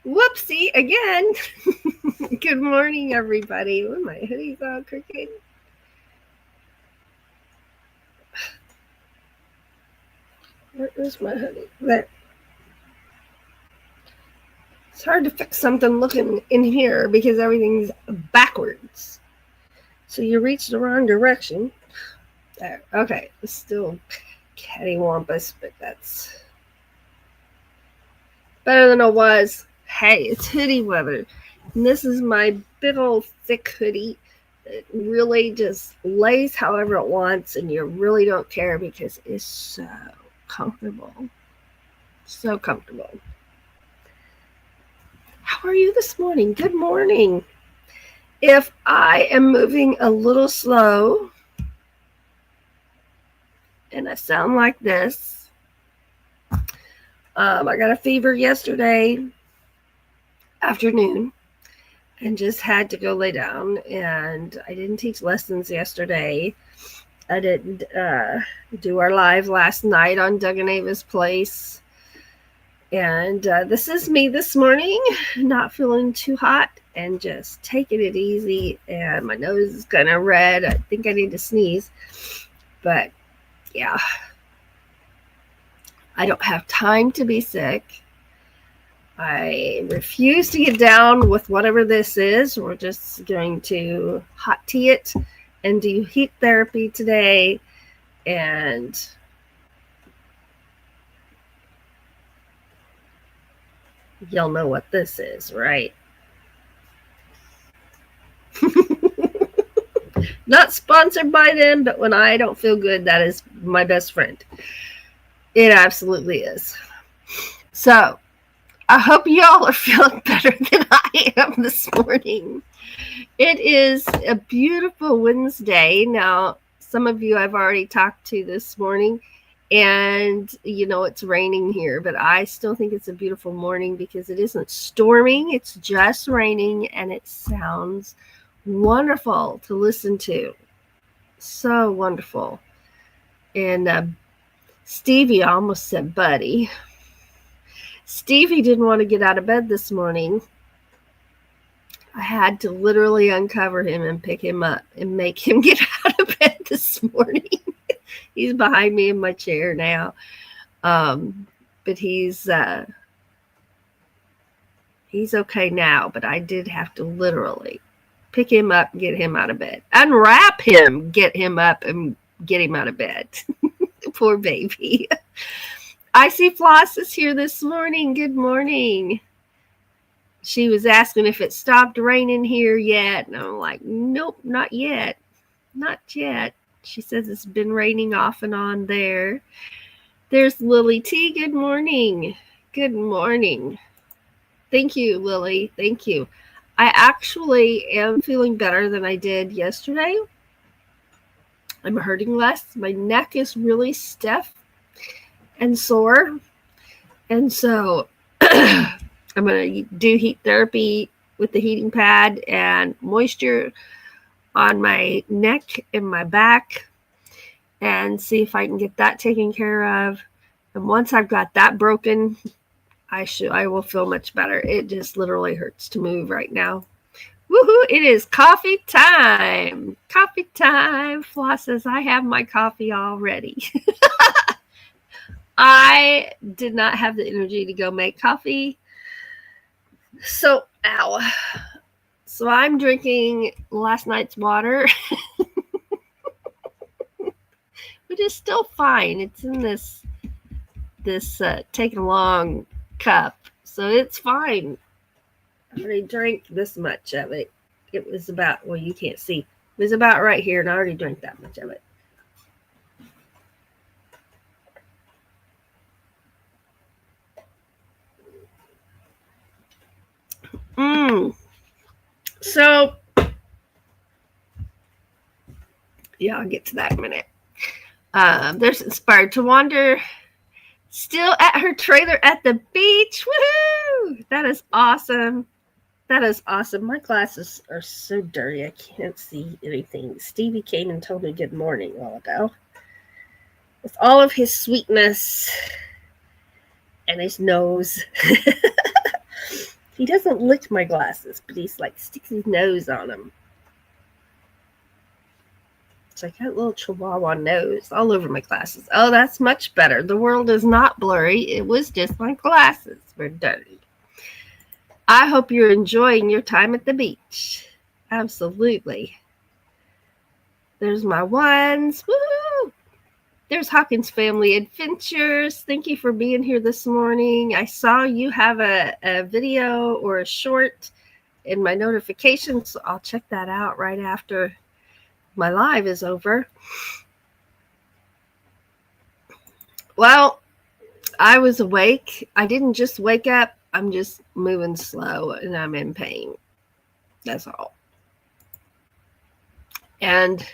Whoopsie again. Good morning, everybody. Oh, my hoodie's all crooked. Where is my hoodie? There. It's hard to fix something looking in here because everything's backwards. So you reach the wrong direction. There. Okay. It's still cattywampus, but that's better than it was. Hey, it's hoodie weather. And this is my big old thick hoodie. It really just lays however it wants, and you really don't care because it's so comfortable. So comfortable. How are you this morning? Good morning. If I am moving a little slow and I sound like this, I got a fever yesterday afternoon and just had to go lay down, and I didn't teach lessons yesterday. I didn't do our live last night on Doug and Ava's place. And this is me this morning, not feeling too hot and just taking it easy. And my nose is kind of red. I think I need to sneeze. But yeah, I don't have time to be sick. I refuse to get down with whatever this is. We're just going to hot tea it and do heat therapy today. And you'll know what this is, right? Not sponsored by them, but when I don't feel good, that is my best friend. It absolutely is. So, I hope y'all are feeling better than I am this morning. It is a beautiful Wednesday. Now, some of you I've already talked to this morning, and it's raining here, but I still think it's a beautiful morning because it isn't storming. It's just raining, and it sounds wonderful to listen to. So wonderful. And Stevie, I almost said Buddy. Stevie didn't want to get out of bed this morning. I had to literally uncover him and pick him up and make him get out of bed this morning. He's behind me in my chair now. But he's okay now, but I did have to literally pick him up, get him out of bed, unwrap him, get him up, and get him out of bed. Poor baby. I see Floss is here this morning. Good morning. She was asking if it stopped raining here yet. And I'm like, nope, not yet. Not yet. She says it's been raining off and on there. There's Lily T. Good morning. Good morning. Thank you, Lily. Thank you. I actually am feeling better than I did yesterday. I'm hurting less. My neck is really stiff and sore. And so I'm going to do heat therapy with the heating pad and moisture on my neck and my back and see if I can get that taken care of. And once I've got that broken, I will feel much better. It just literally hurts to move right now. Woohoo! It is coffee time. Coffee time. Floss says, I have my coffee already. I did not have the energy to go make coffee. So, So I'm drinking last night's water, which is still fine. It's in this take a long cup, so it's fine. I already drank this much of it. It was about, well, you can't see. It was about right here, and I already drank that much of it. So, yeah, I'll get to that in a minute. There's Inspired to Wander. Still at her trailer at the beach. Woohoo! That is awesome. That is awesome. My glasses are so dirty, I can't see anything. Stevie came and told me good morning a while ago. With all of his sweetness and his nose. He doesn't lick my glasses, but he's like sticks his nose on them. So I got a little chihuahua nose all over my glasses. Oh, that's much better. The world is not blurry. It was just my glasses were dirty. I hope you're enjoying your time at the beach. Absolutely. There's my ones. Woo! There's Hawkins Family Adventures. Thank you for being here this morning. I saw you have a video or a short in my notifications, so I'll check that out right after my live is over. Well, I was awake. I didn't just wake up. I'm just moving slow and I'm in pain. That's all. And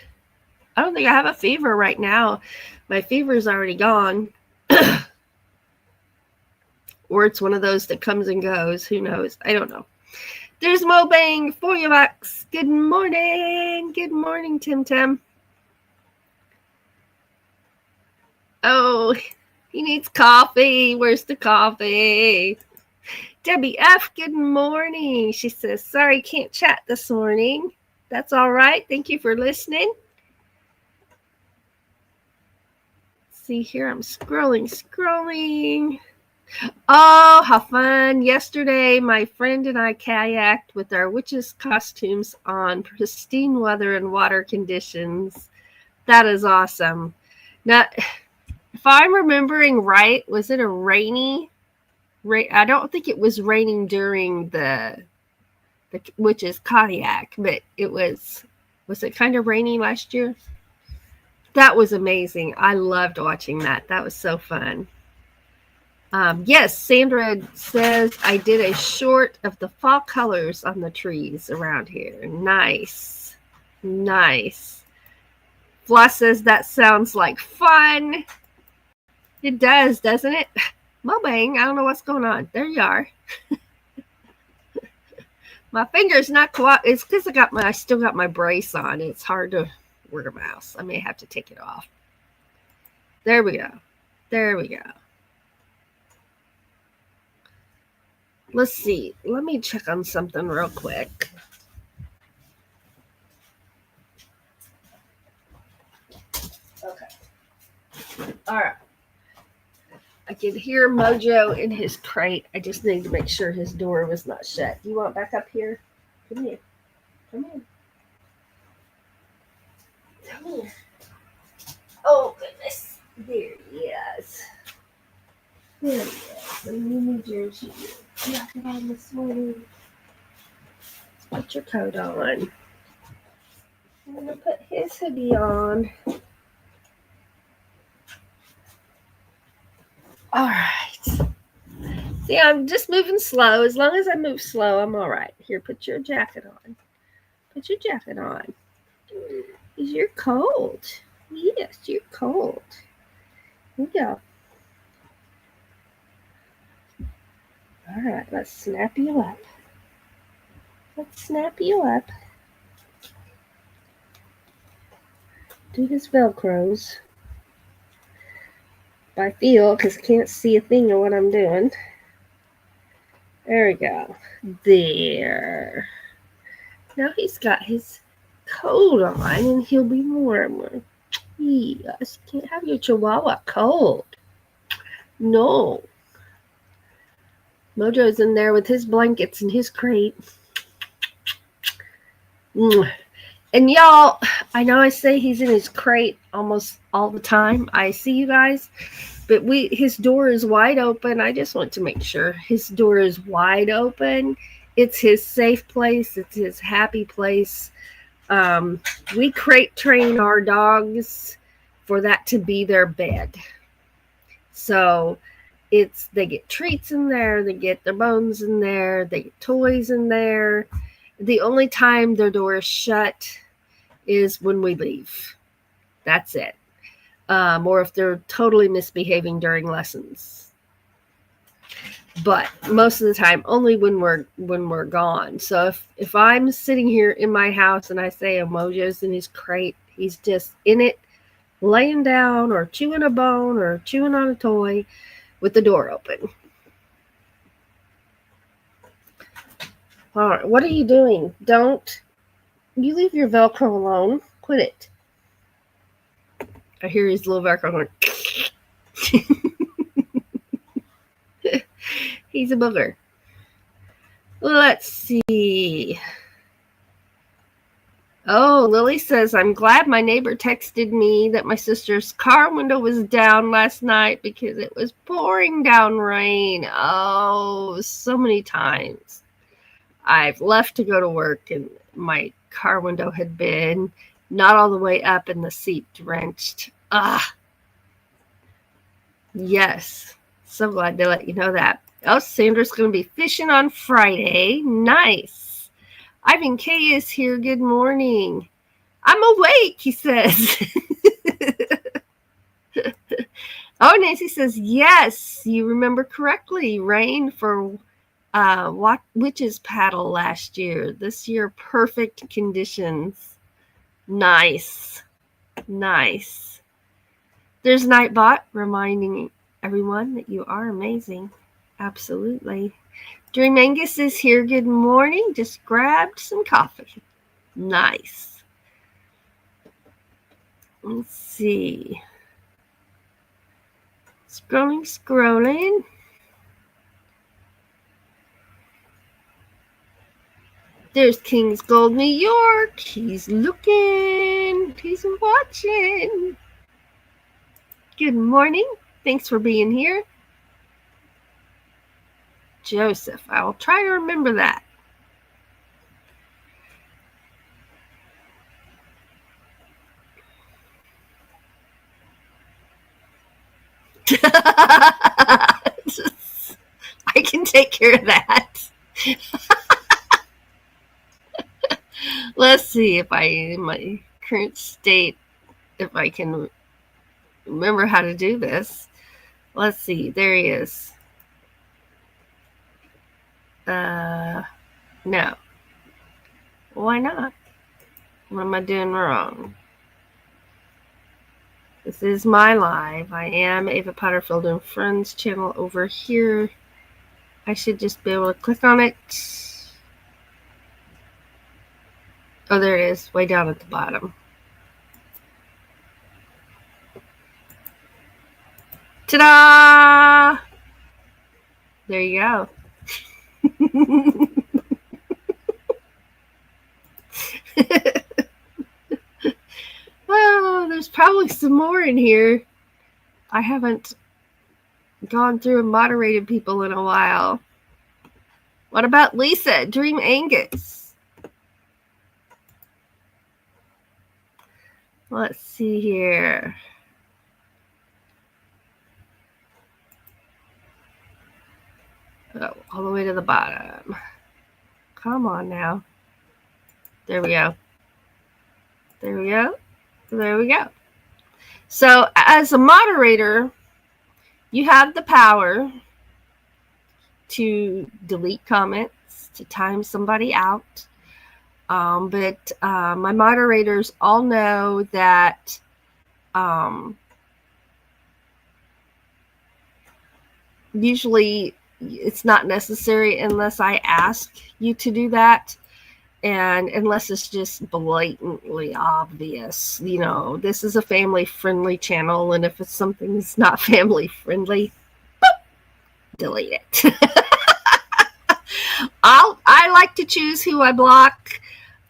I don't think I have a fever right now. My fever is already gone. Or it's one of those that comes and goes. Who knows? I don't know. There's Mo Bang for you, Bucks. Good morning. Good morning, Tim Tim. Oh, he needs coffee. Where's the coffee? Debbie F., good morning. She says, sorry, can't chat this morning. That's all right. Thank you for listening. See here, I'm scrolling. Oh, how fun. Yesterday, my friend and I kayaked with our witches' costumes on, pristine weather and water conditions. That is awesome. Now, if I'm remembering right, was it a rainy? I don't think it was raining during the witches' kayak, but it was it kind of rainy last year? That was amazing. I loved watching that. That was so fun. Yes, Sandra says I did a short of the fall colors on the trees around here. Nice. Floss says that sounds like fun. It does, doesn't it? Mobang, I don't know what's going on. There you are. My finger's not quite. It's because I still got my brace on. It's hard to work a mouse. I may have to take it off. There we go. Let's see. Let me check on something real quick. Okay. All right. I can hear Mojo in his crate. I just need to make sure his door was not shut. You want back up here? Come here. Oh, goodness. There he is. And you need your jacket on this morning. Let's put your coat on. I'm going to put his hoodie on. All right. See, I'm just moving slow. As long as I move slow, I'm all right. Here, put your jacket on. Because you're cold. Yes, you're cold. Here we go. All right, let's snap you up. Do his Velcros. By feel, because I can't see a thing of what I'm doing. There we go. There. Now he's got his coat on and he'll be warmer. Yes, you can't have your chihuahua cold. No. Mojo's in there with his blankets and his crate. And y'all, I know I say he's in his crate almost all the time. I see you guys. But his door is wide open. I just want to make sure his door is wide open. It's his safe place. It's his happy place. We crate train our dogs for that to be their bed. So they get treats in there. They get their bones in there. They get toys in there. The only time their door is shut is when we leave. That's it. Or if they're totally misbehaving during lessons. But most of the time, only when we're gone. So if I'm sitting here in my house and I say Mojo's in his crate, he's just in it, laying down or chewing a bone or chewing on a toy with the door open. All right, what are you doing? Don't you leave your Velcro alone. Quit it. I hear his little Velcro going. He's a booger. Let's see. Oh, Lily says, I'm glad my neighbor texted me that my sister's car window was down last night because it was pouring down rain. Oh, so many times. I've left to go to work and my car window had been not all the way up and the seat drenched. Yes. So glad to let you know that. Oh, Sandra's going to be fishing on Friday. Nice. Ivan K is here. Good morning. I'm awake, he says. Oh, Nancy says, yes, you remember correctly. Rain for witches paddle last year. This year, perfect conditions. Nice. Nice. There's Nightbot reminding everyone that you are amazing. Absolutely. Dream Angus is here. Good morning. Just grabbed some coffee. Nice. Let's see. Scrolling. There's King's Gold, New York. He's looking. He's watching. Good morning. Thanks for being here. Joseph. I'll try to remember that. I can take care of that. Let's see if in my current state, if I can remember how to do this. Let's see. There he is. No. Why not? What am I doing wrong? This is my live. I am Ava Potterfield and Friends channel over here. I should just be able to click on it. Oh, there it is, way down at the bottom. Ta-da! There you go. Well, there's probably some more in here. I haven't gone through and moderated people in a while. What about Lisa? Dream Angus. Let's see here. Oh, all the way to the bottom. Come on now. There we go. There we go. There we go. So as a moderator, you have the power to delete comments, to time somebody out. But my moderators all know that usually it's not necessary unless I ask you to do that. And unless it's just blatantly obvious, you know, this is a family-friendly channel, and if it's something that's not family-friendly, delete it. I like to choose who I block,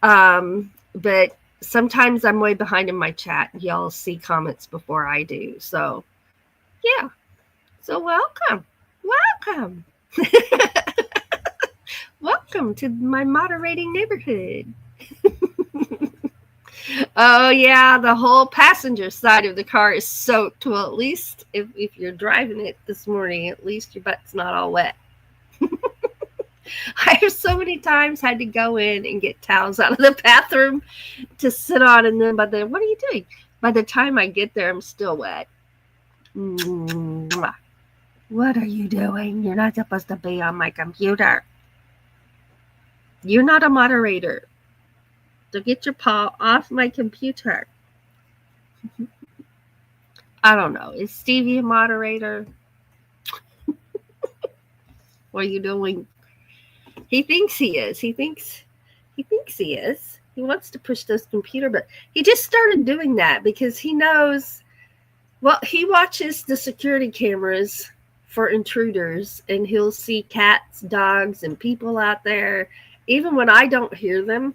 but sometimes I'm way behind in my chat. Y'all see comments before I do, so yeah. So welcome. Welcome to my moderating neighborhood. Oh yeah, the whole passenger side of the car is soaked. Well, at least if you're driving it this morning, at least your butt's not all wet. I have so many times had to go in and get towels out of the bathroom to sit on, and then what are you doing? By the time I get there, I'm still wet. What are you doing? You're not supposed to be on my computer. You're not a moderator. So get your paw off my computer. I don't know. Is Stevie a moderator? What are you doing? He thinks he is. He thinks he is. He wants to push those computer, but he just started doing that because he knows. Well, he watches the security cameras for intruders, and he'll see cats, dogs, and people out there. Even when I don't hear them,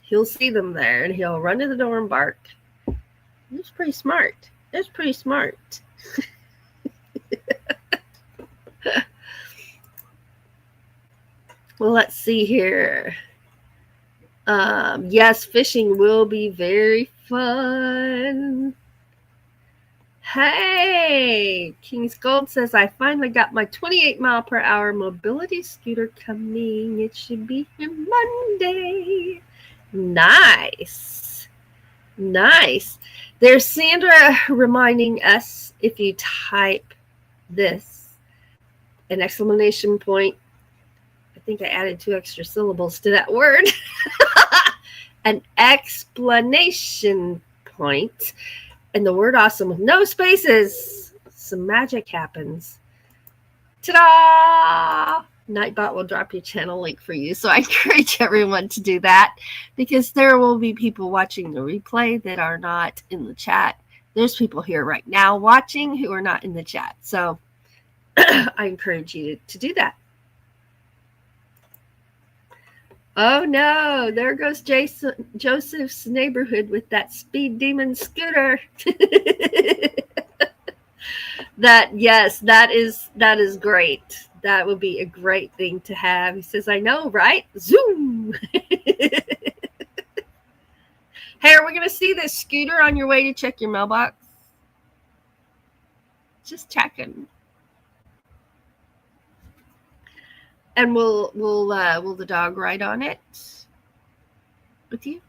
he'll see them there, and he'll run to the door and bark. It's pretty smart. It's pretty smart. Well, let's see here. Yes, fishing will be very fun. Hey, King's Gold says, I finally got my 28-mile-per-hour mobility scooter coming. It should be here Monday. Nice. Nice. There's Sandra reminding us, if you type this, an exclamation point, I think I added 2 extra syllables to that word, an explanation point, and the word awesome with no spaces, some magic happens. Ta-da! Nightbot will drop your channel link for you. So I encourage everyone to do that because there will be people watching the replay that are not in the chat. There's people here right now watching who are not in the chat. So I encourage you to do that. Oh no, there goes Joseph's neighborhood with that speed demon scooter. That is great. That would be a great thing to have. He says, I know, right? Zoom. Hey, are we going to see this scooter on your way to check your mailbox? Just checking. And will the dog ride on it with you?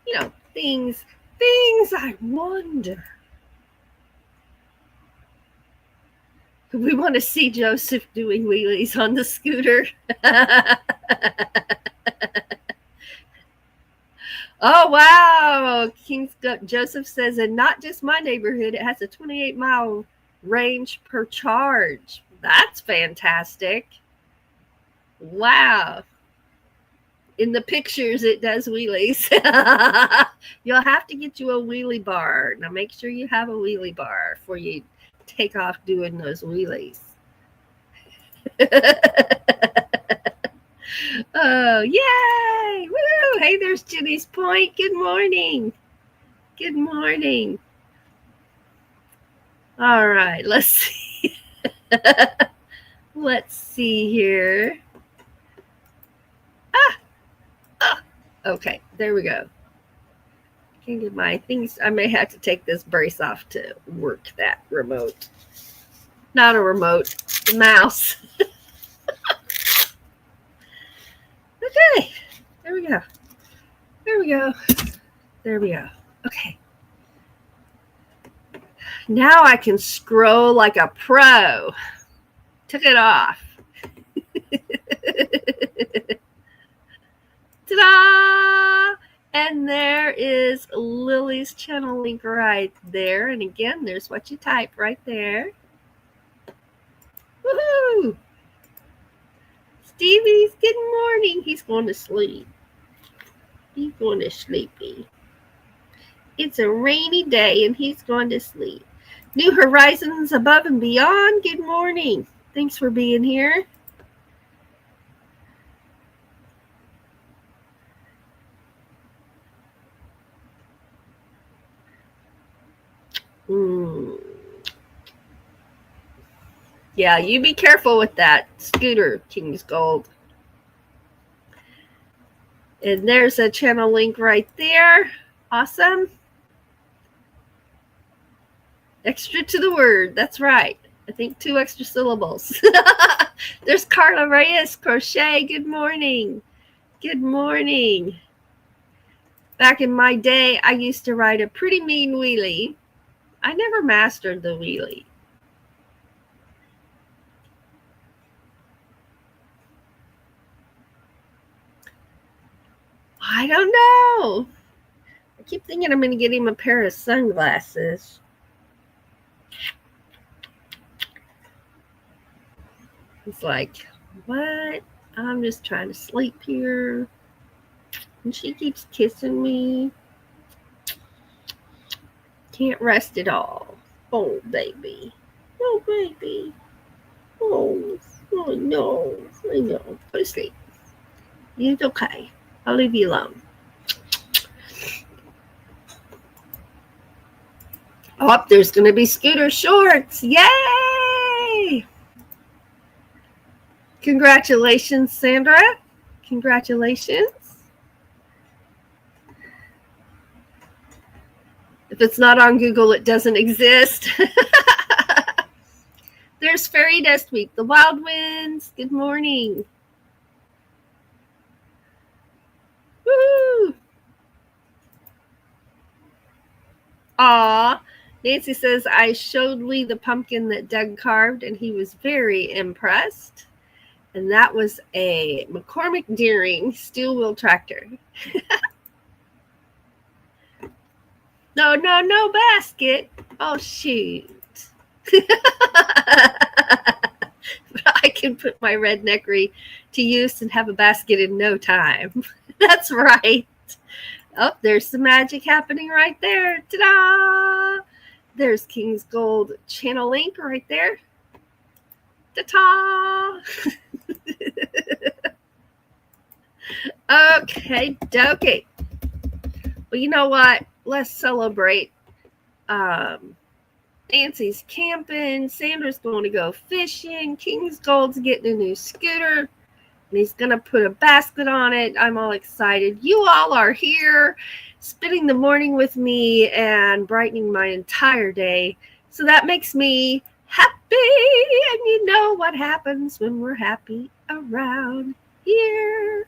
You know, things I wonder. We want to see Joseph doing wheelies on the scooter. Oh, wow. Joseph says, and not just my neighborhood, it has a 28-mile range per charge. That's fantastic. Wow. In the pictures, it does wheelies. You'll have to get you a wheelie bar. Now, make sure you have a wheelie bar before you take off doing those wheelies. Oh, yay! Woo! Hey, there's Jenny's Point. Good morning. Good morning. All right, let's see. Let's see here. Okay, there we go. Can't get my things. I may have to take this brace off to work that remote. Not a remote, the mouse. Okay, there we go. There we go. There we go. Okay. Now I can scroll like a pro. Took it off. Ta-da! And there is Lily's channel link right there. And again, there's what you type right there. Woohoo! Stevie's good morning. He's going to sleep. He's going to sleepy. It's a rainy day and he's going to sleep. New Horizons Above and Beyond. Good morning. Thanks for being here. Yeah, you be careful with that scooter, King's Gold. And there's a channel link right there. Awesome. Extra to the word. That's right. I think 2 extra syllables. There's Carla Reyes Crochet. Good morning. Good morning. Back in my day, I used to ride a pretty mean wheelie. I never mastered the wheelie. I don't know. I keep thinking I'm going to get him a pair of sunglasses. He's like, What? I'm just trying to sleep here. And she keeps kissing me. Can't rest at all. Oh, baby. Oh, baby. Oh, oh no. I know. Go to sleep. It's okay. I'll leave you alone. Oh, there's going to be scooter shorts. Yay! Congratulations, Sandra. Congratulations. If it's not on Google, it doesn't exist. There's Fairy Dust Week. The Wild Winds. Good morning. Woo! Aw. Nancy says, I showed Lee the pumpkin that Doug carved, and he was very impressed. And that was a McCormick Deering steel wheel tractor. No basket. Oh, shoot. I can put my redneckery to use and have a basket in no time. That's right. Oh, there's some magic happening right there. Ta-da! There's King's Gold Channel Link right there. Ta-ta! Okay, dokie. Well, you know what? Let's celebrate. Nancy's camping. Sandra's going to go fishing. King's Gold's getting a new scooter. And he's going to put a basket on it. I'm all excited. You all are here spending the morning with me and brightening my entire day. So that makes me happy. And you know what happens when we're happy around here.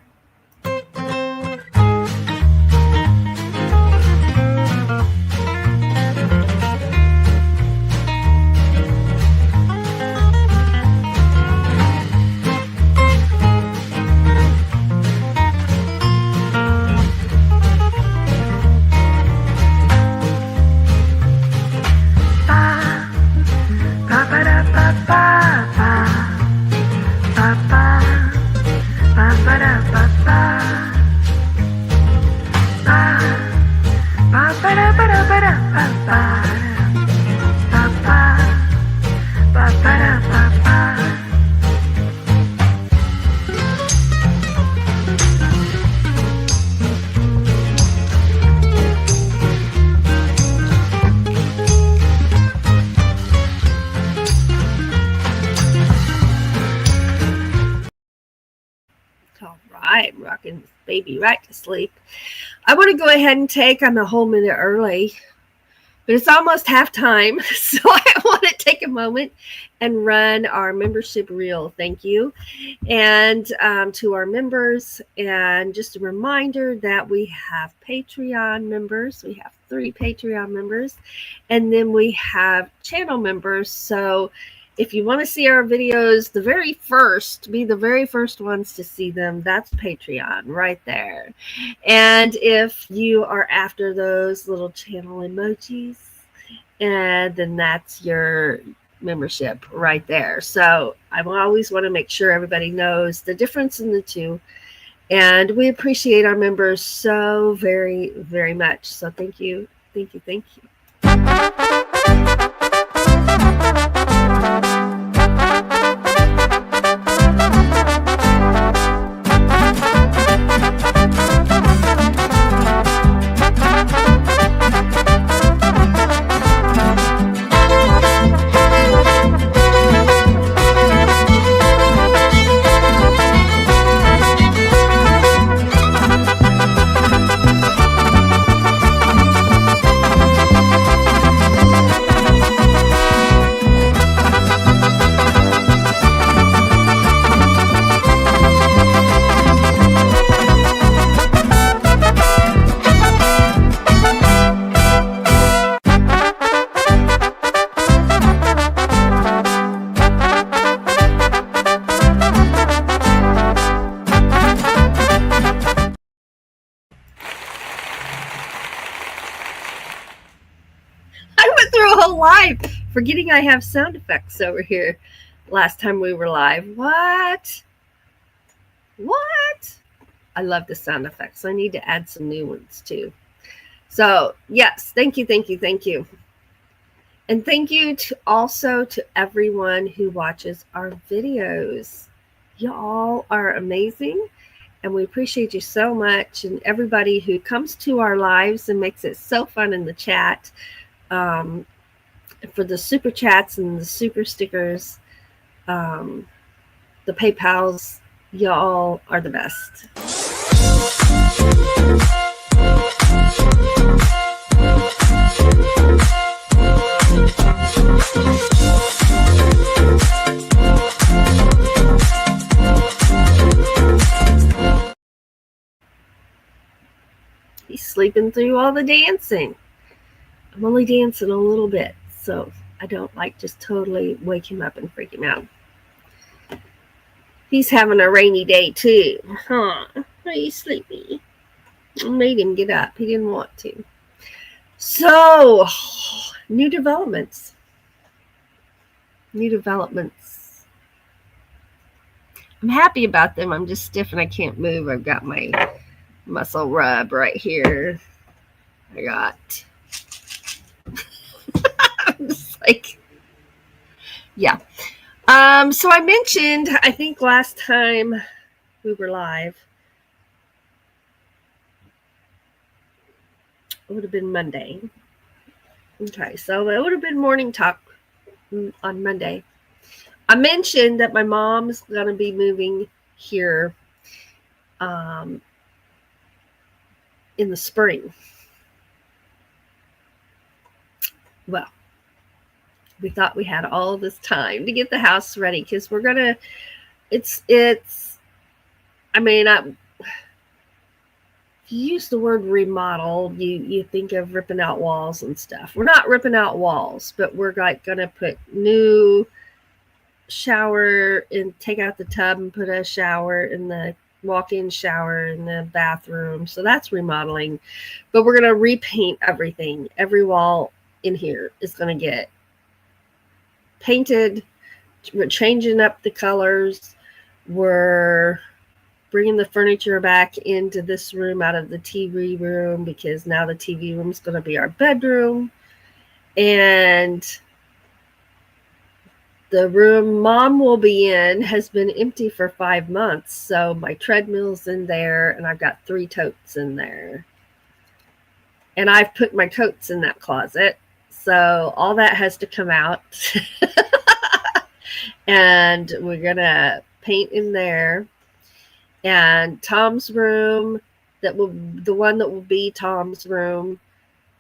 Rocking baby right to sleep. I want to go ahead and I'm a whole minute early, but it's almost halftime, so I want to take a moment and run our membership reel. Thank you. And to our members, and just a reminder that we have Patreon members. We have 3 Patreon members, and then we have channel members. So if you want to see our videos, be the very first ones to see them, that's Patreon right there. And if you are after those little channel emojis, and then that's your membership right there. So I always want to make sure everybody knows the difference in the two. And we appreciate our members so very, very much. So thank you. Thank you. Thank you. Live, forgetting I have sound effects over here last time we were live. What? What? I love the sound effects. I need to add some new ones too. So, yes, thank you, thank you, thank you. And thank you also to everyone who watches our videos. Y'all are amazing, and we appreciate you so much. And everybody who comes to our lives and makes it so fun in the chat, for the super chats and the super stickers, the PayPals, y'all are the best. He's sleeping through all the dancing. I'm only dancing a little bit, so I don't like just totally wake him up and freak him out. He's having a rainy day too. Huh? Are you sleepy? I made him get up. He didn't want to. So, new developments. New developments. I'm happy about them. I'm just stiff and I can't move. I've got my muscle rub right here. I got I'm just like, yeah. So I mentioned, I think last time we were live, it would have been Monday. Okay, so it would have been morning talk on Monday. I mentioned that my mom's going to be moving here in the spring. Well, we thought we had all this time to get the house ready because we're going to, I mean, if you use the word remodel, you think of ripping out walls and stuff. We're not ripping out walls, but we're like going to put new shower and take out the tub and put a shower in the walk-in shower in the bathroom. So that's remodeling. But we're going to repaint everything. Every wall in here is going to get painted. We're changing up the colors. We're bringing the furniture back into this room out of the TV room because now the TV room is going to be our bedroom. And the room Mom will be in has been empty for 5 months. So my treadmill's in there and I've got 3 totes in there. And I've put my coats in that closet. So all that has to come out. And we're going to paint in there. And Tom's room, the one that will be Tom's room,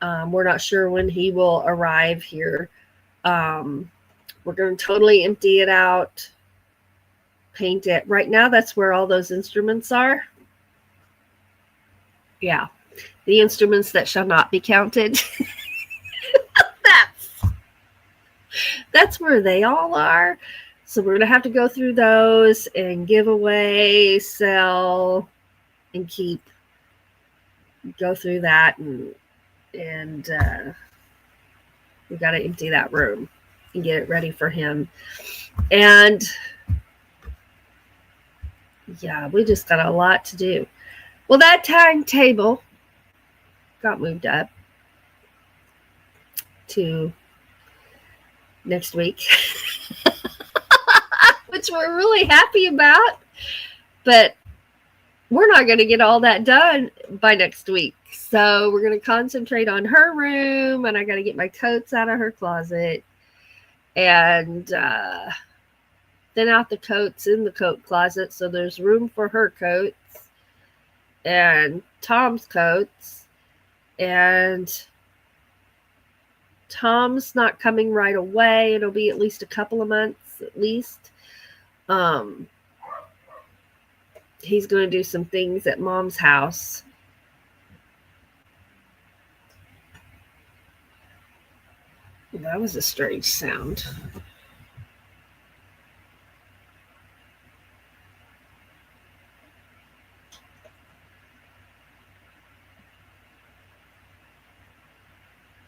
we're not sure when he will arrive here. We're going to totally empty it out, paint it. Right now, that's where all those instruments are. Yeah, the instruments that shall not be counted. That's where they all are. So we're going to have to go through those and give away, sell, and keep. Go through that, and we got to empty that room and get it ready for him. And yeah, we just got a lot to do. Well, that timetable got moved up to next week, which we're really happy about. But we're not going to get all that done by next week. So we're going to concentrate on her room, and I got to get my coats out of her closet, and then out the coats in the coat closet. So there's room for her coats and Tom's coats. And Tom's not coming right away. It'll be at least a couple of months at least. He's going to do some things at Mom's house. That was a strange sound.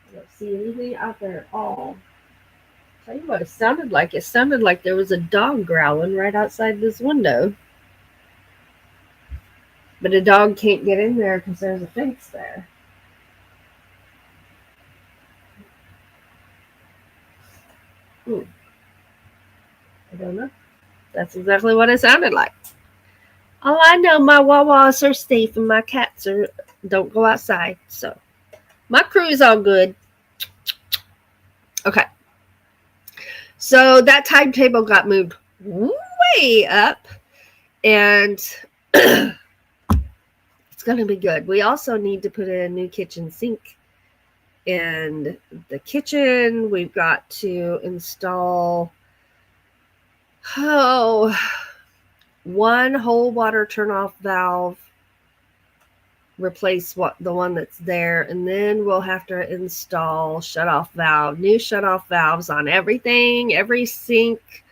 I don't see anything out there at all. Tell you what it sounded like. It sounded like there was a dog growling right outside this window. But a dog can't get in there because there's a fence there. I don't know. That's exactly what it sounded like. All I know, my wawas are safe and my cats don't go outside. So my crew is all good. Okay. So that timetable got moved way up, and it's going to be good. We also need to put in a new kitchen sink in the kitchen. We've got to install one whole water turnoff valve, replace the one that's there, and then we'll have to install new shut-off valves on everything, every sink.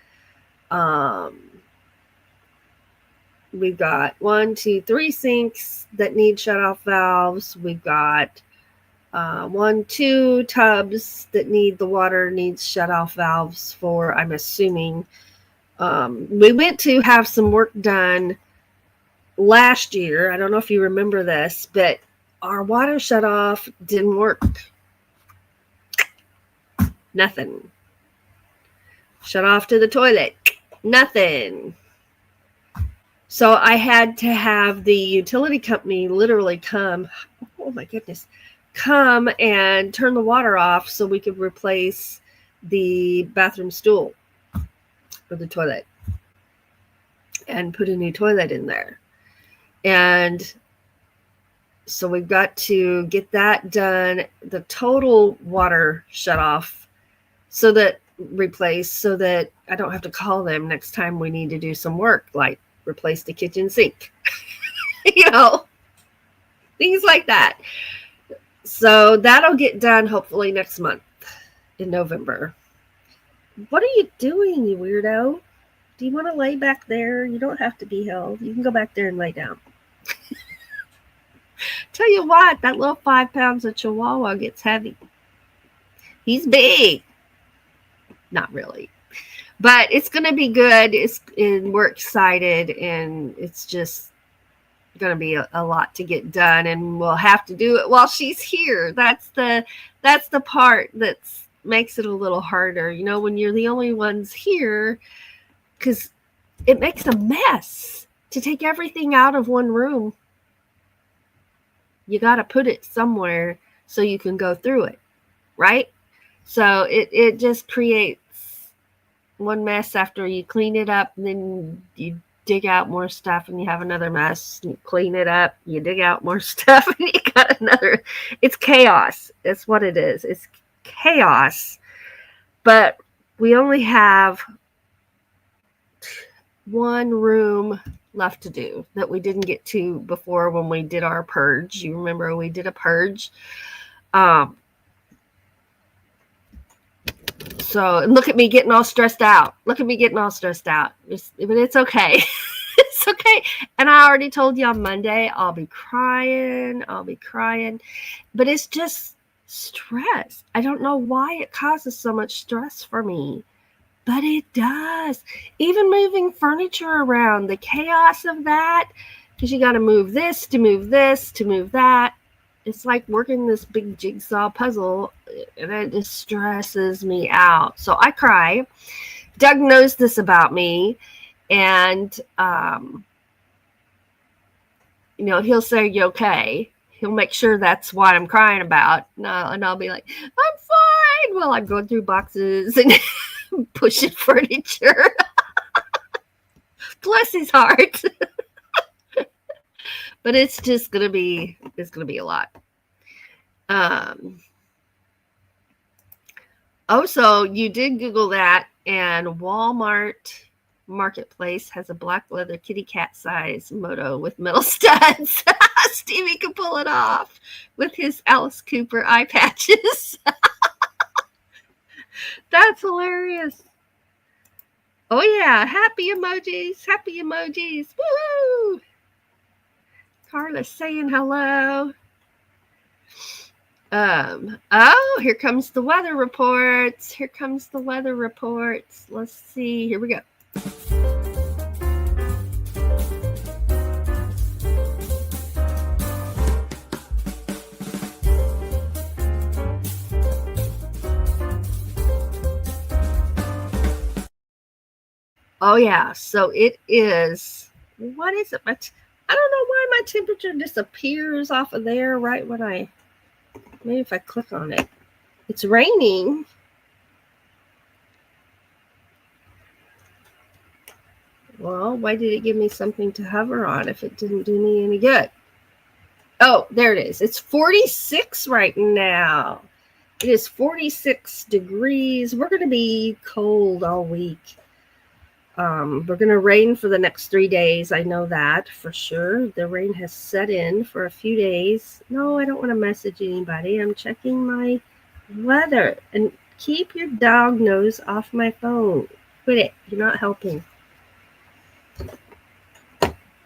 We've got 3 sinks that need shut-off valves. We've got 2 tubs that the water needs shut-off valves for, I'm assuming. We went to have some work done last year. I don't know if you remember this, but our water shut off didn't work. Nothing. Shut off to the toilet. Nothing. So I had to have the utility company literally come. Oh my goodness. Come and turn the water off so we could replace the bathroom stool for the toilet and put a new toilet in there. And so we've got to get that done, the total water shut off, replaced, so that I don't have to call them next time we need to do some work, like replace the kitchen sink, things like that. So that'll get done hopefully next month in November. What are you doing, you weirdo? Do you want to lay back there? You don't have to be held. You can go back there and lay down. Tell you what, that little 5 pounds of Chihuahua gets heavy. He's big. Not really. But it's going to be good. And we're excited, and it's just going to be a lot to get done, and we'll have to do it while she's here. That's the part that makes it a little harder, when you're the only ones here, because it makes a mess to take everything out of one room. You got to put it somewhere so you can go through it, right? So it just creates one mess after you clean it up, and then you dig out more stuff and you have another mess. You clean it up, you dig out more stuff, and you got another. It's chaos. That's what it is. It's chaos. But we only have one room left to do that we didn't get to before when we did our purge. You remember we did a purge. So, and look at me getting all stressed out. But it's okay. It's okay. And I already told you on Monday, I'll be crying. But it's just stress. I don't know why it causes so much stress for me, but it does. Even moving furniture around, the chaos of that, because you got to move this to move that. It's like working this big jigsaw puzzle, and it just stresses me out. So I cry. Doug knows this about me, and he'll say, "You okay?" He'll make sure that's what I'm crying about, and I'll be like, "I'm fine." Well, I'm going through boxes and pushing furniture. Bless his heart. But it's just gonna be a lot. So you did Google that, and Walmart Marketplace has a black leather kitty cat size moto with metal studs. Stevie can pull it off with his Alice Cooper eye patches. That's hilarious. Oh yeah, happy emojis. Woo! Carla's saying hello. Here comes the weather reports. Let's see. Here we go. Oh yeah, so it is. What is it? I don't know why my temperature disappears off of there right when maybe if I click on it. It's raining. Well, why did it give me something to hover on if it didn't do me any good? Oh, there it is. It's 46 right now. It is 46 degrees. We're going to be cold all week. We're going to rain for the next 3 days. I know that for sure. The rain has set in for a few days. No, I don't want to message anybody. I'm checking my weather. And keep your dog nose off my phone. Quit it. You're not helping.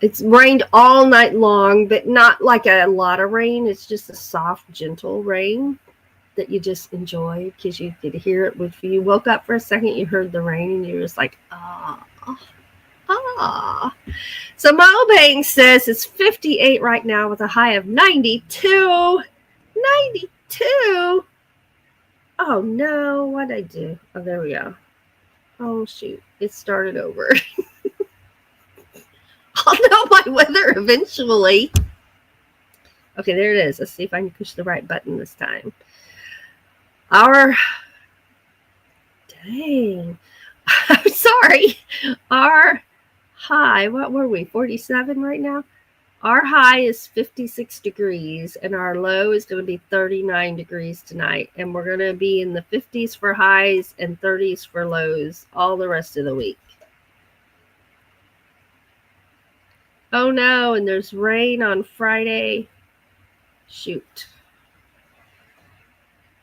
It's rained all night long, but not like a lot of rain. It's just a soft, gentle rain that you just enjoy because you could hear it. If you woke up for a second, you heard the rain and you're just like, ah, ah. So Mo says it's 58 right now with a high of 92. 92. Oh no, what'd I do? Oh, there we go. Oh shoot, it started over. I'll know my weather eventually. Okay, there it is. Let's see if I can push the right button this time. Dang. I'm sorry. Our high, what were we, 47 right now? Our high is 56 degrees, and our low is going to be 39 degrees tonight. And we're going to be in the 50s for highs and 30s for lows all the rest of the week. Oh no, and there's rain on Friday. Shoot.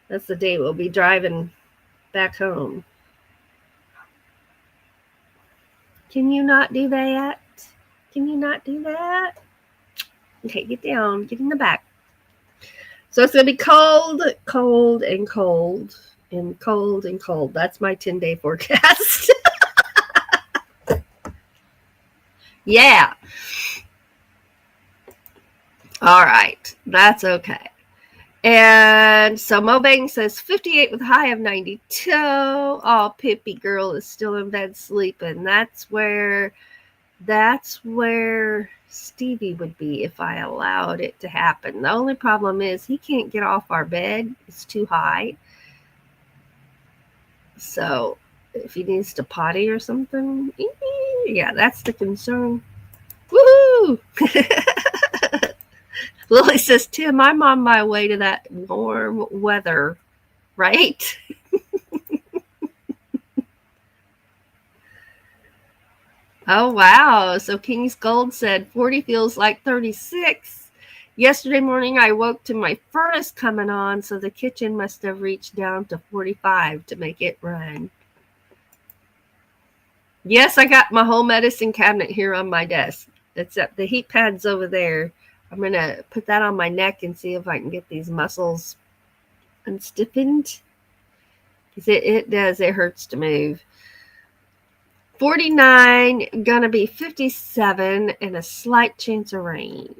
That's the day we'll be driving back home. Can you not do that? Can you not do that? Okay, get down. Get in the back. So it's going to be cold, cold, and cold, and cold, and cold. That's my 10-day forecast. Yeah. All right. That's okay. And so Mobang says 58 with a high of 92. Oh, Pippi girl is still in bed sleeping. That's where Stevie would be if I allowed it to happen. The only problem is he can't get off our bed. It's too high. So if he needs to potty or something, yeah, that's the concern. Woohoo! Lily says, Tim, I'm on my way to that warm weather, right? Oh, wow. So King's Gold said 40 feels like 36. Yesterday morning, I woke to my furnace coming on, so the kitchen must have reached down to 45 to make it run. Yes, I got my whole medicine cabinet here on my desk, except the heat pad's over there. I'm going to put that on my neck and see if I can get these muscles unstiffened. Because it does. It hurts to move. 49, gonna be 57, and a slight chance of rain.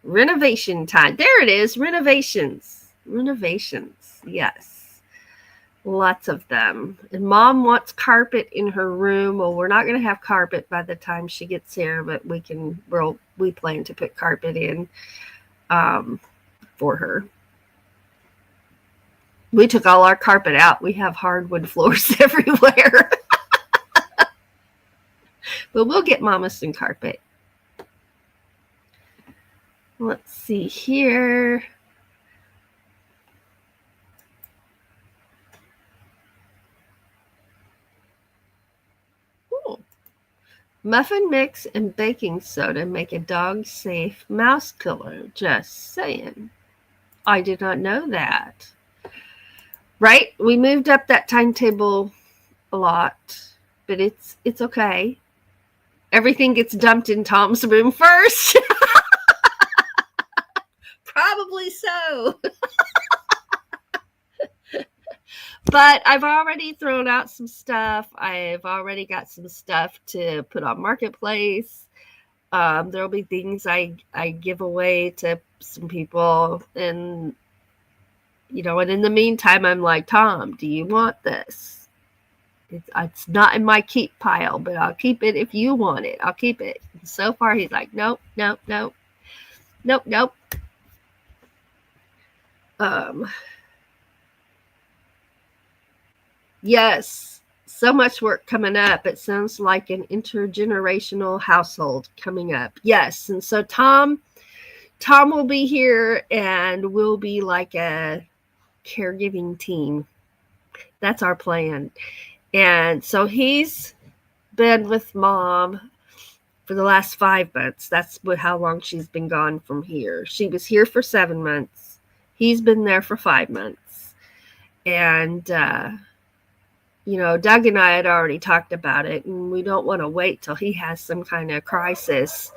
Renovation time. There it is. Renovations. Yes. Lots of them. And Mom wants carpet in her room. Well, we're not going to have carpet by the time she gets here, but we plan to put carpet in for her. We took all our carpet out. We have hardwood floors everywhere. But we'll get Mama some carpet. Let's see here. Ooh. Muffin mix and baking soda make a dog-safe mouse killer. Just saying. I did not know that. Right? We moved up that timetable a lot, but it's okay. Everything gets dumped in Tom's room first. Probably so. But I've already thrown out some stuff. I've already got some stuff to put on Marketplace. There'll be things I give away to some people. And, and in the meantime, I'm like, Tom, do you want this? It's not in my keep pile, but I'll keep it if you want it. I'll keep it. And so far, he's like, nope, nope, nope, nope, nope. Yes, so much work coming up. It sounds like an intergenerational household coming up. Yes, and so Tom will be here, and we'll be like a caregiving team. That's our plan. And so he's been with Mom for the last 5 months. That's how long she's been gone from here. She was here for 7 months. He's been there for 5 months. And, Doug and I had already talked about it, and we don't want to wait till he has some kind of crisis,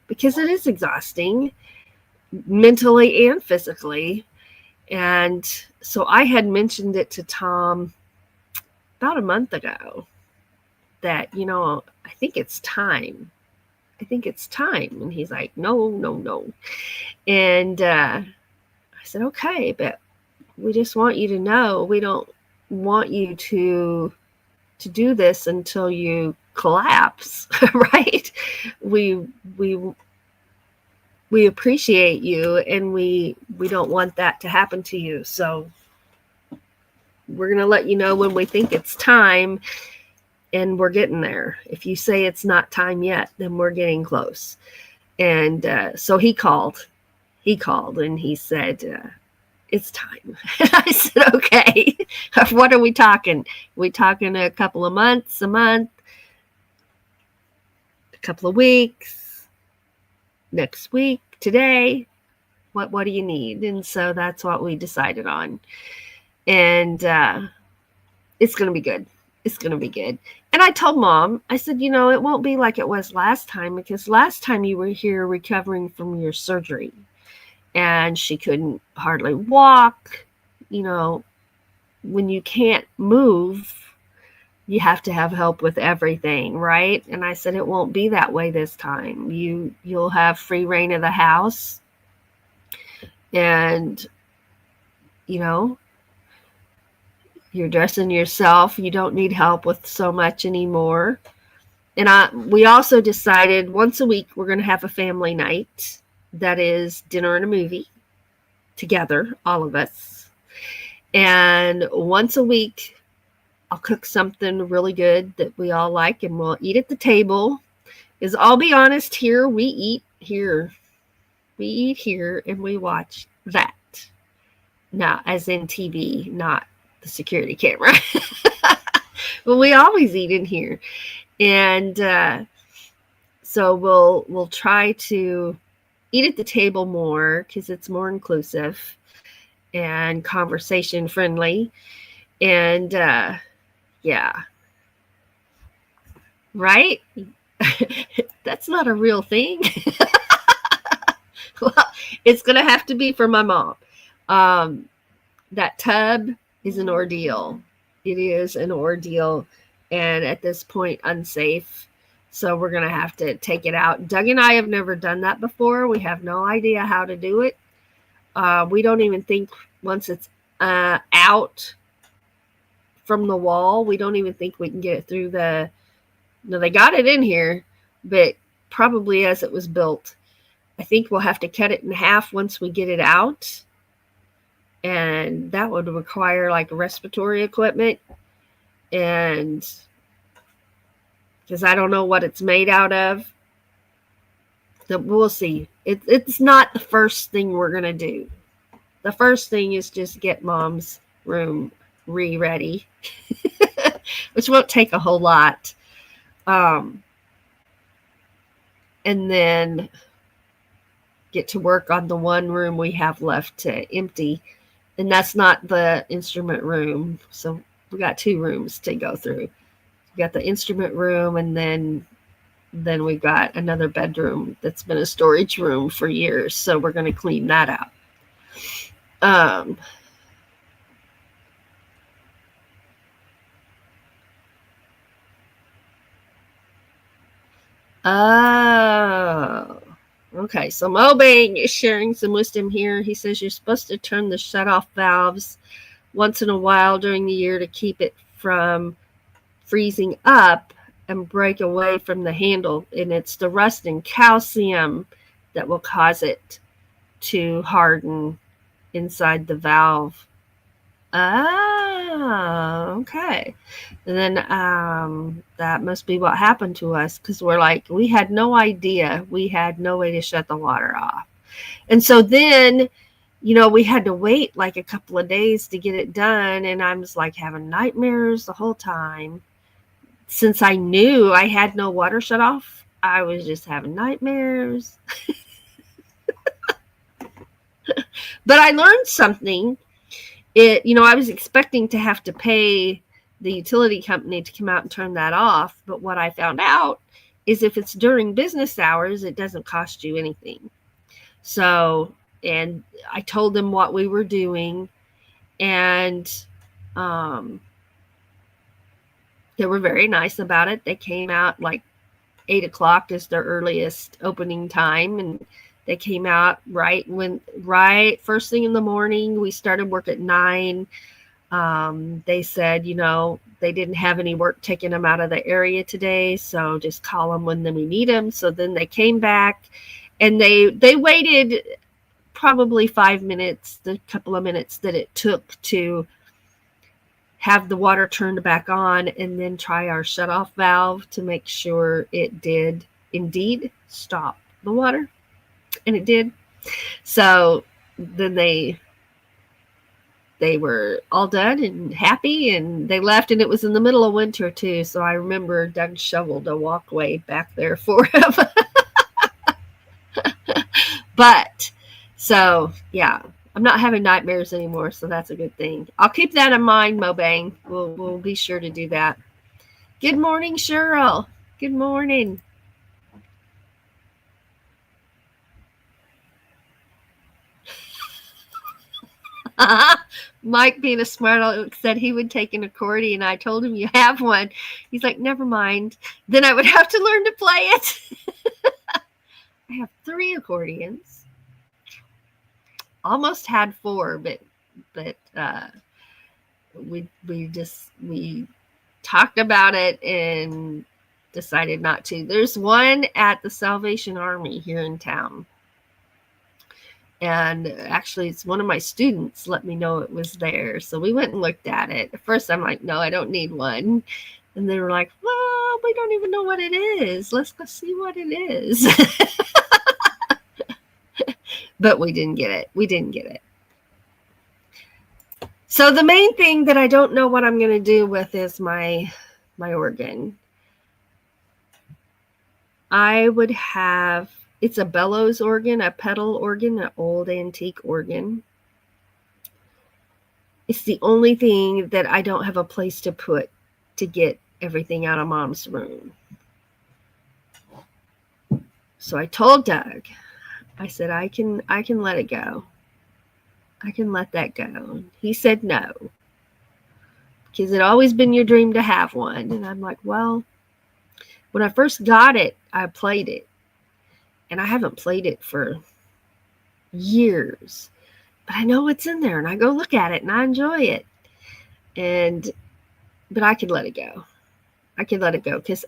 because it is exhausting mentally and physically. And so I had mentioned it to Tom about a month ago that, I think it's time. And he's like, no. And I said, okay, but we just want you to know, we don't want you to do this until you collapse, right? We appreciate you, and we don't want that to happen to you. So we're going to let you know when we think it's time, and we're getting there. If you say it's not time yet, then we're getting close. And so he called and he said, it's time. And I said, okay. What are we talking? We talking a couple of months, a month, a couple of weeks, next week, today? What do you need? And so that's what we decided on. And it's going to be good. It's going to be good. And I told Mom, I said, it won't be like it was last time, because last time you were here recovering from your surgery and she couldn't hardly walk. When you can't move, you have to have help with everything, right? And I said, it won't be that way this time. You'll have free reign of the house, and, you're dressing yourself. You don't need help with so much anymore. And we also decided once a week we're going to have a family night. That is dinner and a movie together, all of us. And once a week, I'll cook something really good that we all like, and we'll eat at the table. Because I'll be honest, here we eat here. We eat here and we watch that. Now, as in TV, not the security camera. But we always eat in here. And so we'll try to eat at the table more, because it's more inclusive and conversation friendly. And yeah. Right? That's not a real thing. Well, it's going to have to be for my mom. That tub is an ordeal. It is an ordeal. And at this point, unsafe. So we're going to have to take it out. Doug and I have never done that before. We have no idea how to do it. We don't even think once it's out from the wall, we don't even think we can get it through the... No, they got it in here, but probably as it was built. I think we'll have to cut it in half once we get it out. And that would require like respiratory equipment. And because I don't know what it's made out of. So we'll see. It's not the first thing we're going to do. The first thing is just get Mom's room ready, which won't take a whole lot. And then get to work on the one room we have left to empty. And that's not the instrument room. So we got 2 rooms to go through. We got the instrument room, and then we've got another bedroom that's been a storage room for years. So we're going to clean that out. Oh, okay. So Mobang is sharing some wisdom here. He says you're supposed to turn the shutoff valves once in a while during the year to keep it from freezing up and break away from the handle. And it's the rust and calcium that will cause it to harden inside the valve. Oh, okay. And then that must be what happened to us, because we're like, we had no idea. We had no way to shut the water off. And so then, we had to wait like a couple of days to get it done. And I was like having nightmares the whole time. Since I knew I had no water shut off, I was just having nightmares. But I learned something. I was expecting to have to pay the utility company to come out and turn that off. But what I found out is if it's during business hours, it doesn't cost you anything. So, and I told them what we were doing, and they were very nice about it. They came out like 8 o'clock is their earliest opening time, and they came out right first thing in the morning. We started work at 9. They said, they didn't have any work taking them out of the area today, so just call them when we need them. So then they came back, and they waited probably 5 minutes, the couple of minutes that it took to have the water turned back on, and then try our shutoff valve to make sure it did indeed stop the water. And it did. So then they were all done and happy, and they left, and it was in the middle of winter too. So I remember Doug shoveled a walkway back there for him. But so yeah, I'm not having nightmares anymore, so that's a good thing. I'll keep that in mind, Mobang. We'll be sure to do that. Good morning, Cheryl. Good morning. Mike, being a smart aleck, said he would take an accordion. I told him you have one. He's like, never mind. Then I would have to learn to play it. I have 3 accordions. Almost had 4, but we talked about it and decided not to. There's one at the Salvation Army here in town. And actually, it's one of my students let me know it was there. So we went and looked at it. At first, I'm like, no, I don't need one. And they were like, well, we don't even know what it is. Let's go see what it is. But we didn't get it. So the main thing that I don't know what I'm going to do with is my organ. I would have... It's a bellows organ, a pedal organ, an old antique organ. It's the only thing that I don't have a place to put to get everything out of Mom's room. So I told Doug, I said, I can let it go. I can let that go. He said no, because it always been your dream to have one. And I'm like, well, when I first got it, I played it. And I haven't played it for years. But I know it's in there, and I go look at it, and I enjoy it. But I could let it go. Because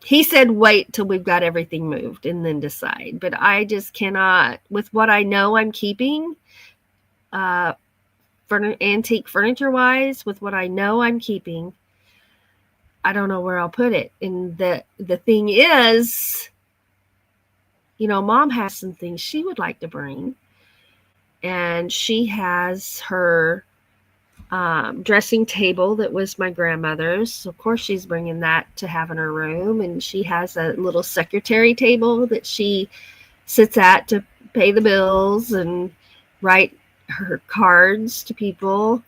he said wait till we've got everything moved and then decide. But I just cannot, with what I know I'm keeping, antique furniture-wise, with what I know I'm keeping, I don't know where I'll put it. And the thing is... Mom has some things she would like to bring. And she has her dressing table that was my grandmother's. So of course, she's bringing that to have in her room. And she has a little secretary table that she sits at to pay the bills and write her cards to people.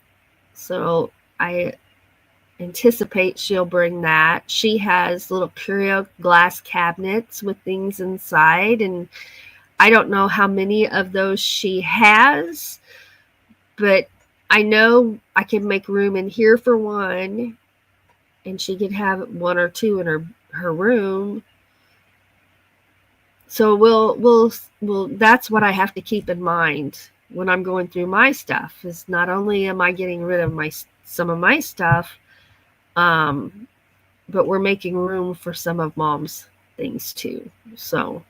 So I anticipate she'll bring that. She has little curio glass cabinets with things inside, and I don't know how many of those she has, but I know I can make room in here for one, and she could have 1 or 2 in her room. So we'll that's what I have to keep in mind when I'm going through my stuff, is not only am I getting rid of some of my stuff, But we're making room for some of Mom's things too. So,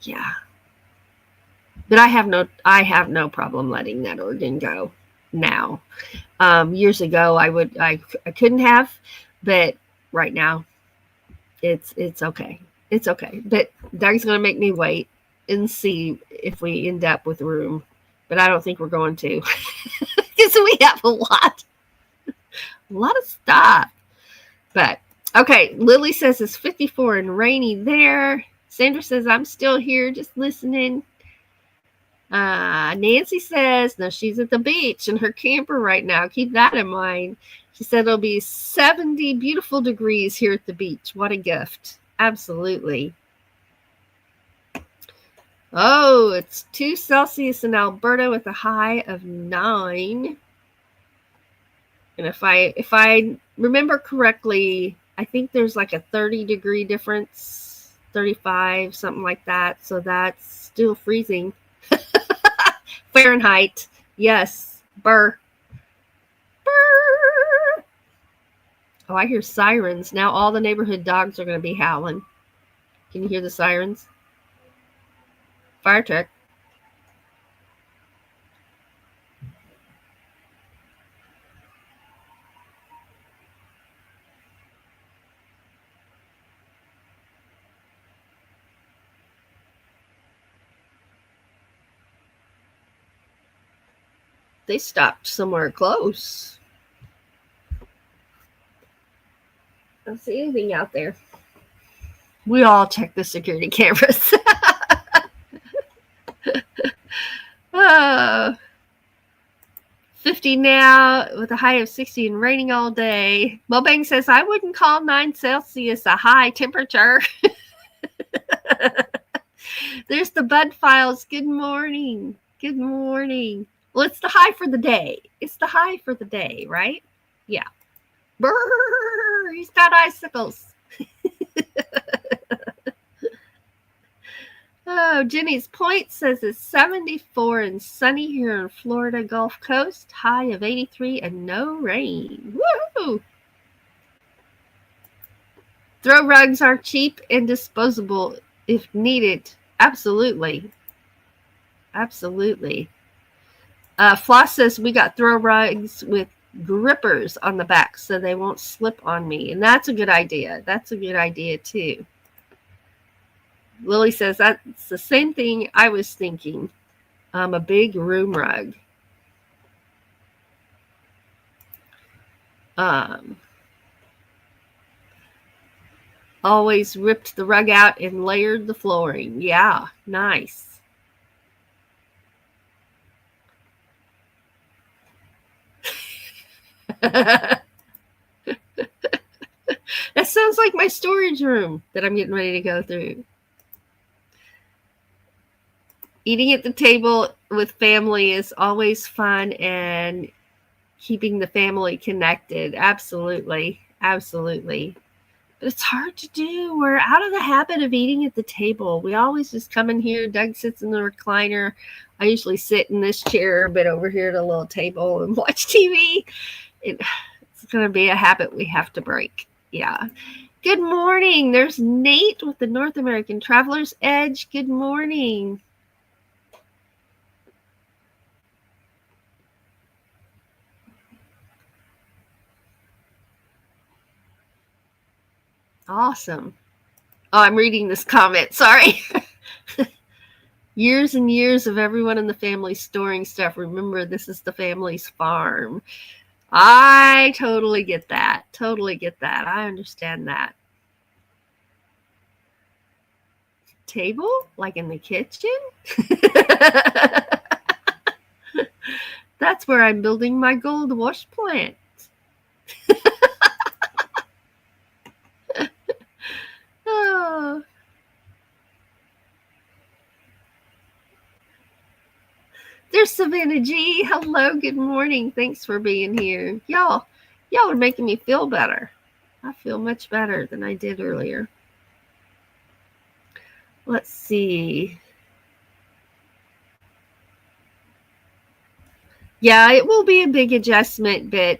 yeah. But I have no problem letting that organ go now. Years ago, I couldn't have, but right now, it's okay. It's okay. But Doug's going to make me wait and see if we end up with room. But I don't think we're going to, because we have a lot of stuff. But okay, Lily says it's 54 and rainy there. Sandra says I'm still here, just listening. Nancy says, no, she's at the beach in her camper right now. Keep that in mind. She said it'll be 70 beautiful degrees here at the beach. What a gift. Absolutely. Oh, it's 2 Celsius in Alberta with a high of 9. And if I remember correctly, I think there's like a 30-degree difference, 35, something like that. So that's still freezing. Fahrenheit. Yes. Burr. Burr. Oh, I hear sirens. Now all the neighborhood dogs are going to be howling. Can you hear the sirens? Fire truck. They stopped somewhere close. I don't see anything out there. We all check the security cameras. 50 now with a high of 60 and raining all day. Mobang says, I wouldn't call 9 Celsius a high temperature. There's the Bud Files. Good morning. Good morning. Well, it's the high for the day. It's the high for the day, right? Yeah. Brrr, he's got icicles. Oh, Jenny's Point says it's 74 and sunny here in Florida Gulf Coast. High of 83 and no rain. Woo! Throw rugs are cheap and disposable if needed. Absolutely. Absolutely. Floss says we got throw rugs with grippers on the back so they won't slip on me. And that's a good idea. That's a good idea too. Lily says that's the same thing I was thinking. A big room rug. Always ripped the rug out and layered the flooring. Yeah, nice. That sounds like my storage room that I'm getting ready to go through. Eating at the table with family is always fun and keeping the family connected. Absolutely. Absolutely. But it's hard to do. We're out of the habit of eating at the table. We always just come in here. Doug sits in the recliner. I usually sit in this chair, but over here at a little table and watch TV. It's going to be a habit we have to break. Yeah. Good morning. There's Nate with the North American Traveler's Edge. Good morning. Awesome. Oh, I'm reading this comment. Sorry. Years and years of everyone in the family storing stuff. Remember, this is the family's farm. I totally get that. Totally get that. I understand that. Table? Like in the kitchen? That's where I'm building my gold wash plant. Oh. There's Savannah G. Hello, good morning. Thanks for being here. Y'all are making me feel better. I feel much better than I did earlier. Let's see. Yeah, it will be a big adjustment, but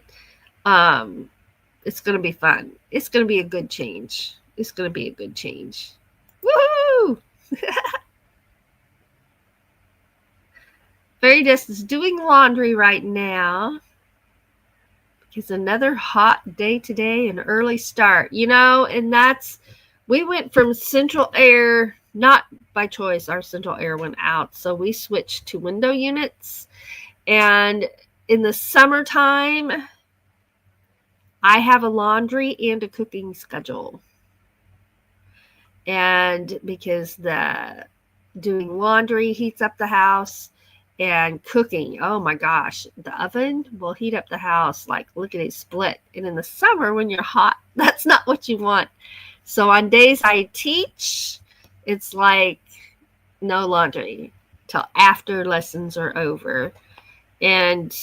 It's going to be fun. It's going to be a good change. It's going to be a good change. Woohoo! Fairy Dust is doing laundry right now. It's another hot day today, an early start, and we went from central air, not by choice, our central air went out. So we switched to window units. And in the summertime, I have a laundry and a cooking schedule. And because doing laundry heats up the house, and cooking, oh my gosh, the oven will heat up the house like lickety split. And in the summer, when you're hot, that's not what you want. So on days I teach, it's like no laundry till after lessons are over. And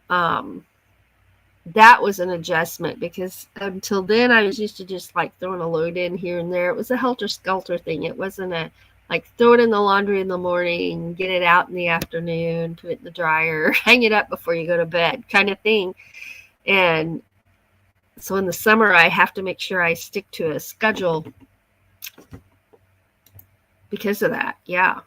that was an adjustment, because until then I was used to just like throwing a load in here and there. It was a helter-skelter thing. It wasn't a like throw it in the laundry in the morning, get it out in the afternoon, put it in the dryer, hang it up before you go to bed kind of thing. And so in the summer, I have to make sure I stick to a schedule because of that. Yeah.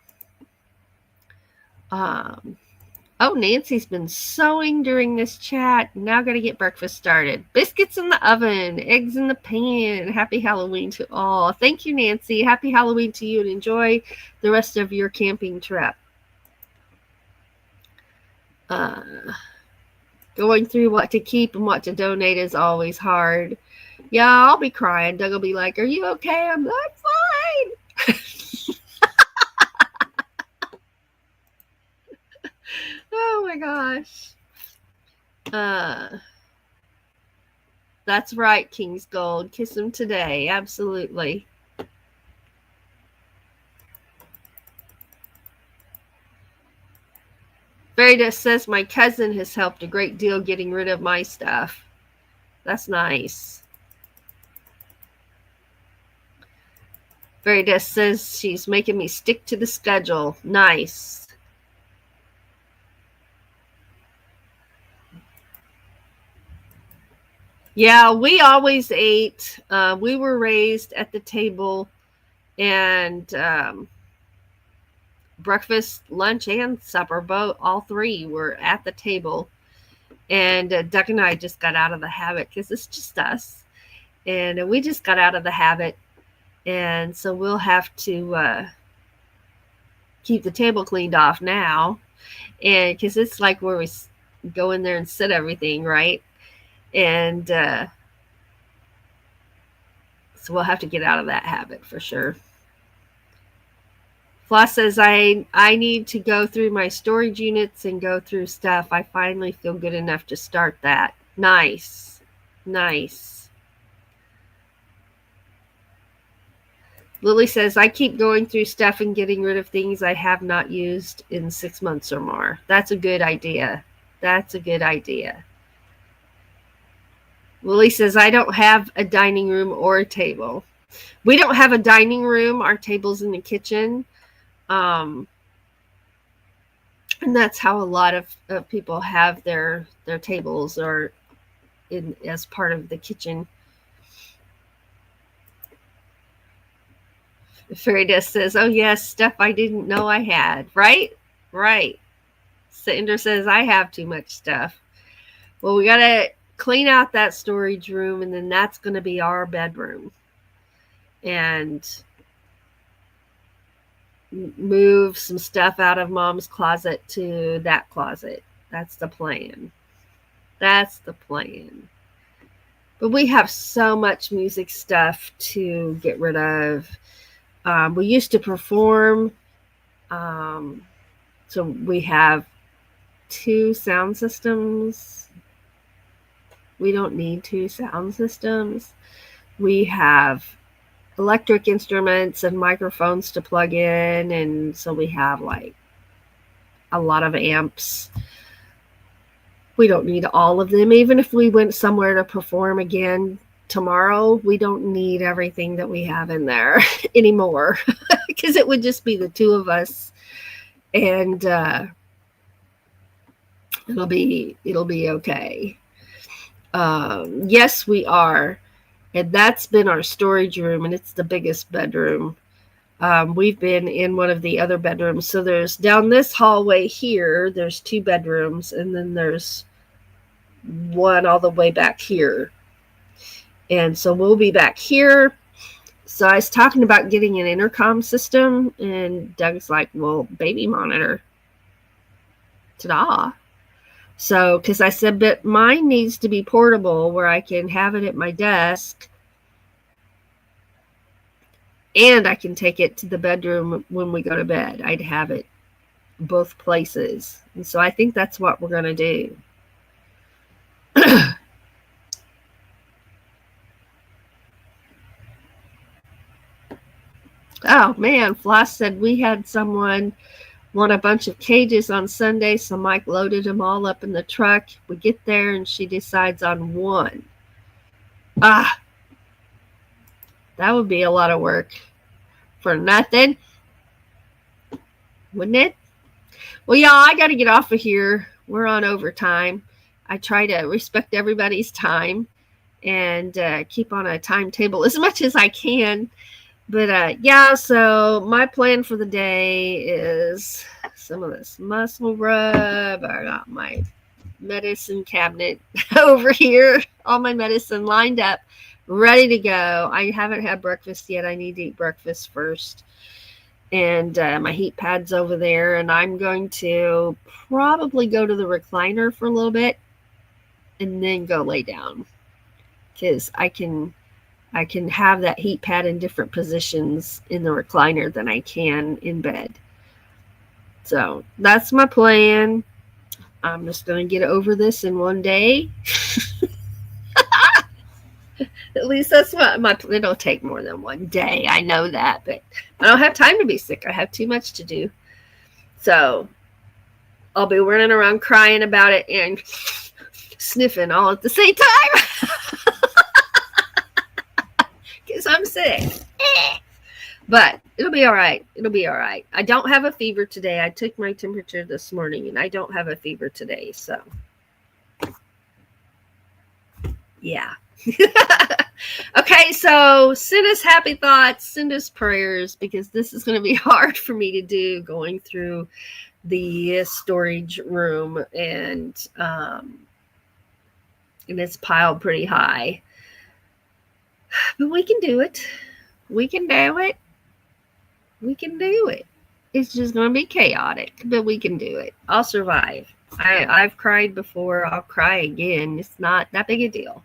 Oh, Nancy's been sewing during this chat. Now got to get breakfast started. Biscuits in the oven, eggs in the pan. Happy Halloween to all. Thank you, Nancy. Happy Halloween to you, and enjoy the rest of your camping trip. Going through what to keep and what to donate is always hard. Yeah, I'll be crying. Doug will be like, "Are you okay?" I'm like, "Fine." Oh my gosh. That's right, King's Gold. Kiss him today. Absolutely. Verida says my cousin has helped a great deal getting rid of my stuff. That's nice. Verida says she's making me stick to the schedule. Nice. Yeah, we always ate. We were raised at the table, and breakfast, lunch, and supper, all three were at the table. And Doug and I just got out of the habit because it's just us. And we just got out of the habit. And so we'll have to keep the table cleaned off now. And because it's like where we go in there and sit everything, right? And so we'll have to get out of that habit for sure. Floss says, I need to go through my storage units and go through stuff. I finally feel good enough to start that. Nice. Nice. Lily says, I keep going through stuff and getting rid of things I have not used in 6 months or more. That's a good idea. That's a good idea. Lily says, I don't have a dining room or a table. We don't have a dining room. Our table's in the kitchen. And that's how a lot of people have their tables, or as part of the kitchen. Fairy Dust says, oh yes, stuff I didn't know I had. Right. Cinder says, I have too much stuff. Well, we got to clean out that storage room, and then that's going to be our bedroom. And move some stuff out of Mom's closet to that closet. That's the plan. But we have so much music stuff to get rid of. We used to perform. So we have 2 sound systems. We don't need 2 sound systems. We have electric instruments and microphones to plug in, and so we have like a lot of amps. We don't need all of them. Even if we went somewhere to perform again tomorrow, we don't need everything that we have in there anymore, because it would just be the 2 of us, and it'll be okay. Yes, we are. And that's been our storage room, and it's the biggest bedroom. We've been in one of the other bedrooms. So there's down this hallway here, there's 2 bedrooms, and then there's one all the way back here. And so we'll be back here. So I was talking about getting an intercom system, and Doug's like, well, baby monitor. Ta-da. So, because I said, but mine needs to be portable where I can have it at my desk and I can take it to the bedroom when we go to bed. I'd have it both places. And so I think that's what we're going to do. Oh, man. Floss said we had someone want a bunch of cages on Sunday, so Mike loaded them all up in the truck. We get there, and she decides on one. That would be a lot of work for nothing, wouldn't it? Well, yeah, I got to get off of here. We're on overtime. I try to respect everybody's time and keep on a timetable as much as I can. But yeah, so my plan for the day is some of this muscle rub. I got my medicine cabinet over here, all my medicine lined up, ready to go. I haven't had breakfast yet. I need to eat breakfast first. And my heat pad's over there, and I'm going to probably go to the recliner for a little bit and then go lay down, because I can have that heat pad in different positions in the recliner than I can in bed. So that's my plan. I'm just going to get over this in one day. At least that's what it'll take more than one day. I know that, but I don't have time to be sick. I have too much to do. So I'll be running around crying about it and sniffing all at the same time. Because I'm sick. But it'll be all right. It'll be all right. I don't have a fever today. I took my temperature this morning, and I don't have a fever today. So, yeah. Okay, so send us happy thoughts, send us prayers, because this is going to be hard for me to do, going through the storage room, and it's piled pretty high. But we can do it. We can do it. We can do it. It's just going to be chaotic, but we can do it. I'll survive. I've cried before. I'll cry again. It's not that big a deal.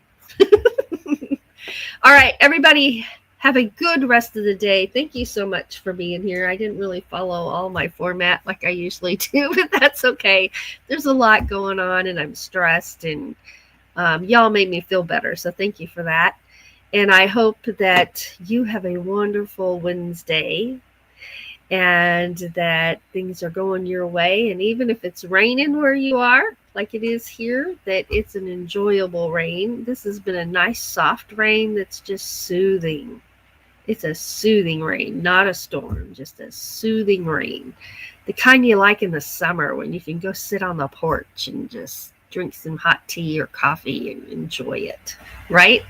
All right, everybody, have a good rest of the day. Thank you so much for being here. I didn't really follow all my format like I usually do, but that's okay. There's a lot going on, and I'm stressed, and y'all made me feel better, so thank you for that. And I hope that you have a wonderful Wednesday, and that things are going your way. And even if it's raining where you are, like it is here, that it's an enjoyable rain. This has been a nice soft rain that's just soothing. It's a soothing rain, not a storm, just a soothing rain. The kind you like in the summer when you can go sit on the porch and just drink some hot tea or coffee and enjoy it, right?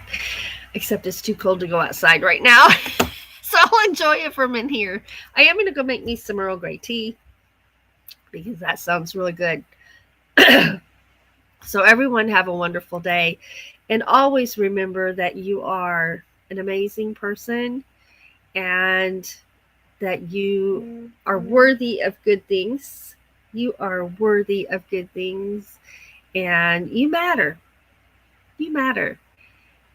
Except it's too cold to go outside right now. So I'll enjoy it from in here. I am going to go make me some Earl Grey tea, because that sounds really good. So everyone have a wonderful day, and always remember that you are an amazing person, and that you are worthy of good things. You are worthy of good things, and you matter. You matter.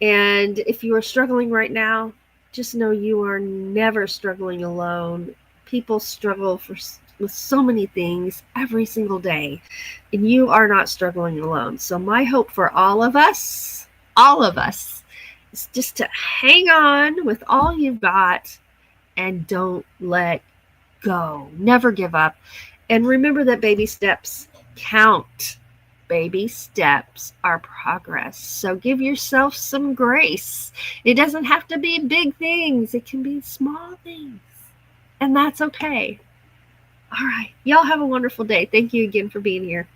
And if you are struggling right now, just know you are never struggling alone. People struggle with so many things every single day, and you are not struggling alone. So my hope for all of us, is just to hang on with all you've got and don't let go. Never give up. And remember that baby steps count. Baby steps are progress. So give yourself some grace. It doesn't have to be big things. It can be small things. And that's okay. All right. Y'all have a wonderful day. Thank you again for being here.